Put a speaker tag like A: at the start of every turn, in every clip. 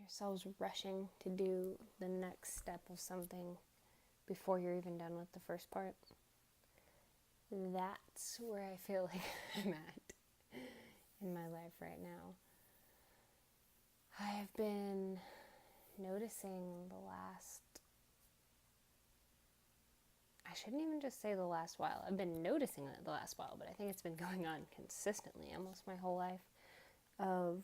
A: yourselves rushing to do the next step of something before you're even done with the first part. That's where I feel like I'm at in my life right now. I have been noticing I shouldn't even just say the last while. I've been noticing it the last while, but I think it's been going on consistently almost my whole life, of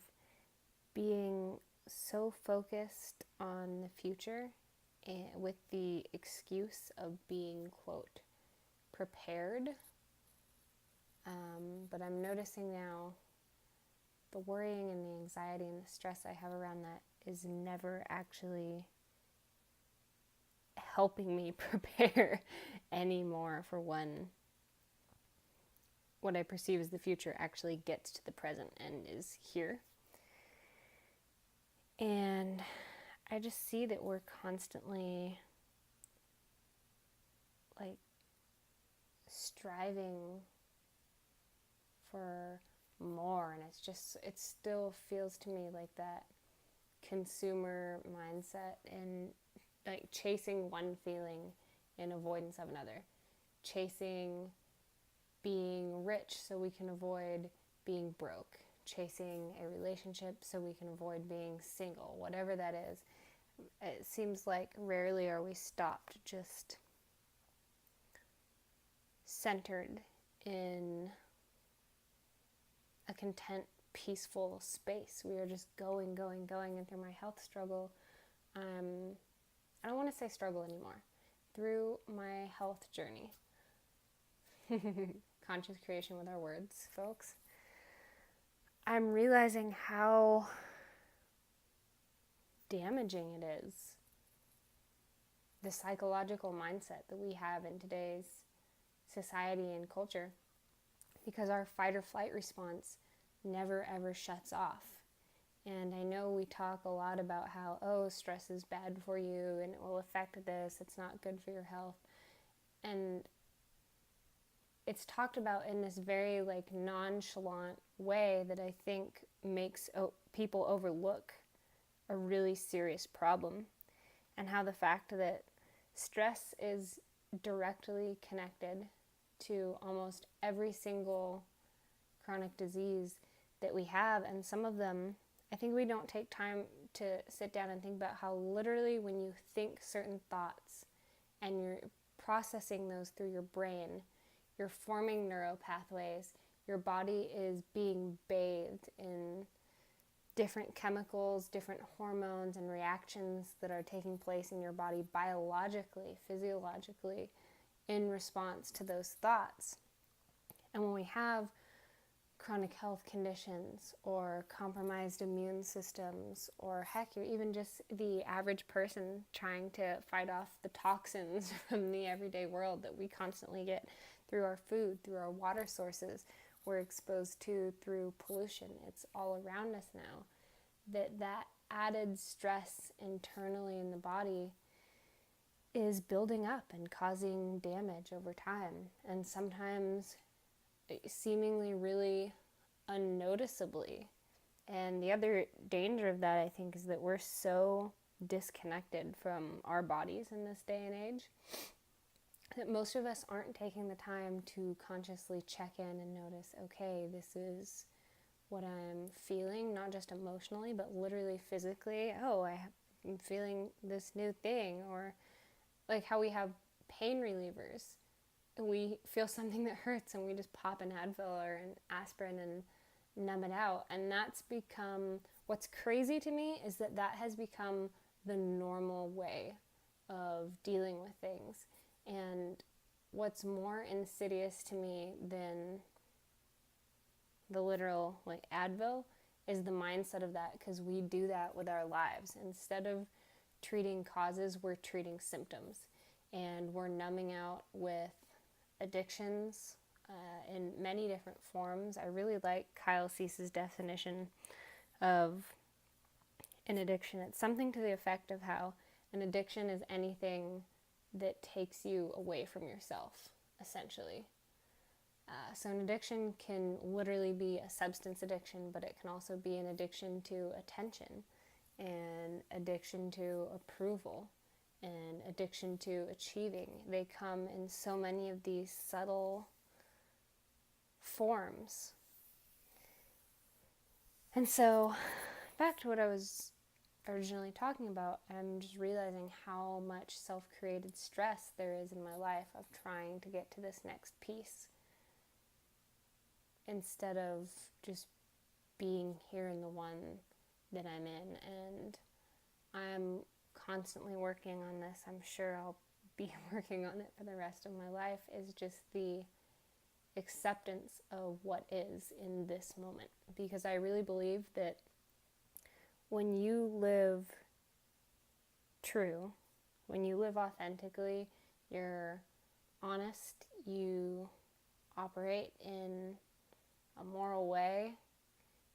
A: being so focused on the future and with the excuse of being, quote, prepared. But I'm noticing now the worrying and the anxiety and the stress I have around that is never actually helping me prepare anymore for when what I perceive as the future actually gets to the present and is here. And I just see that we're constantly like striving for more, and it still feels to me like that consumer mindset and like chasing one feeling in avoidance of another, chasing being rich so we can avoid being broke, chasing a relationship so we can avoid being single, whatever that is. It seems like rarely are we stopped just centered in a content, peaceful space. We are just going. And through my health struggle, I don't want to say struggle anymore. Through my health journey, conscious creation with our words, folks, I'm realizing how damaging it is, the psychological mindset that we have in today's society and culture, because our fight or flight response never ever shuts off. And I know we talk a lot about how, stress is bad for you and it will affect this, it's not good for your health. And it's talked about in this very like nonchalant way that I think makes people overlook a really serious problem, and how the fact that stress is directly connected to almost every single chronic disease that we have. And some of them, I think we don't take time to sit down and think about how literally when you think certain thoughts and you're processing those through your brain, you're forming neural pathways, your body is being bathed in different chemicals, different hormones and reactions that are taking place in your body biologically, physiologically, in response to those thoughts. And when we have chronic health conditions or compromised immune systems, or heck, you're even just the average person trying to fight off the toxins from the everyday world that we constantly get through our food, through our water sources, we're exposed to through pollution. It's all around us now. That added stress internally in the body is building up and causing damage over time, and sometimes seemingly really unnoticeably. And the other danger of that, I think, is that we're so disconnected from our bodies in this day and age that most of us aren't taking the time to consciously check in and notice, okay, this is what I'm feeling, not just emotionally, but literally physically. I'm feeling this new thing. Or like how we have pain relievers. We feel something that hurts and we just pop an Advil or an aspirin and numb it out. And that's become, what's crazy to me is that has become the normal way of dealing with things. And what's more insidious to me than the literal like Advil is the mindset of that, because we do that with our lives. Instead of treating causes, we're treating symptoms, and we're numbing out with addictions in many different forms. I really like Kyle Cease's definition of an addiction. It's something to the effect of how an addiction is anything that takes you away from yourself, essentially. So an addiction can literally be a substance addiction, but it can also be an addiction to attention and addiction to approval and addiction to achieving. They come in so many of these subtle forms. And so, back to what I was originally talking about, I'm just realizing how much self-created stress there is in my life of trying to get to this next piece instead of just being here in the one that I'm in. And I'm constantly working on this. I'm sure I'll be working on it for the rest of my life, is just the acceptance of what is in this moment. Because I really believe that when you live true, when you live authentically, you're honest, you operate in a moral way,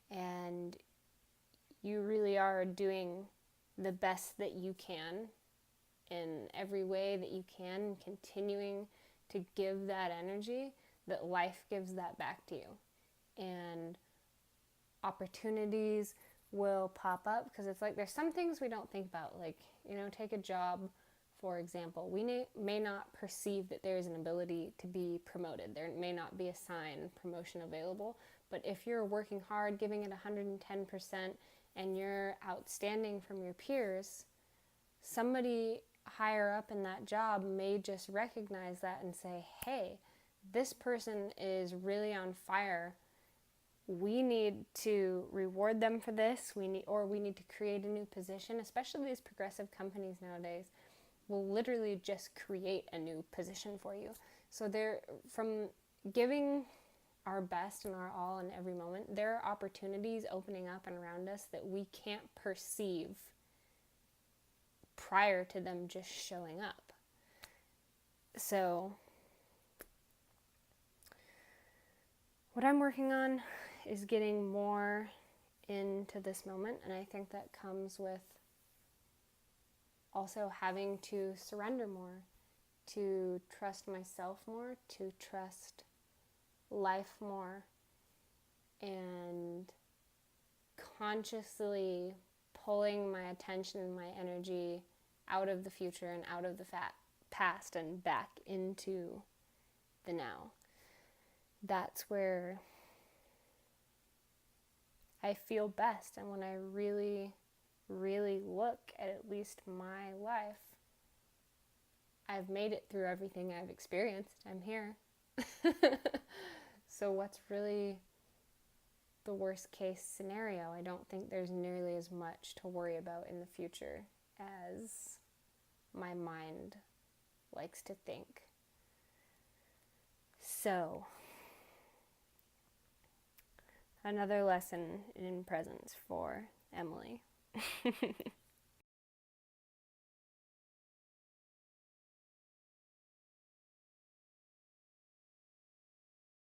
A: and you really are doing the best that you can in every way that you can, continuing to give that energy, that life gives that back to you. And opportunities will pop up, because it's like there's some things we don't think about, like, take a job, for example. We may not perceive that there is an ability to be promoted. There may not be a sign promotion available, but if you're working hard, giving it 110%, and you're outstanding from your peers, somebody higher up in that job may just recognize that and say, hey, this person is really on fire. We need to reward them for this. We need to create a new position. Especially these progressive companies nowadays will literally just create a new position for you. So they're, from giving our best and our all in every moment, there are opportunities opening up and around us that we can't perceive prior to them just showing up. So what I'm working on is getting more into this moment, and I think that comes with also having to surrender more, to trust myself more, to trust life more, and consciously pulling my attention and my energy out of the future and out of the past and back into the now. That's where I feel best. And when I really, really look at least my life, I've made it through everything I've experienced. I'm here. So what's really the worst case scenario? I don't think there's nearly as much to worry about in the future as my mind likes to think. So, another lesson in presence for Emily.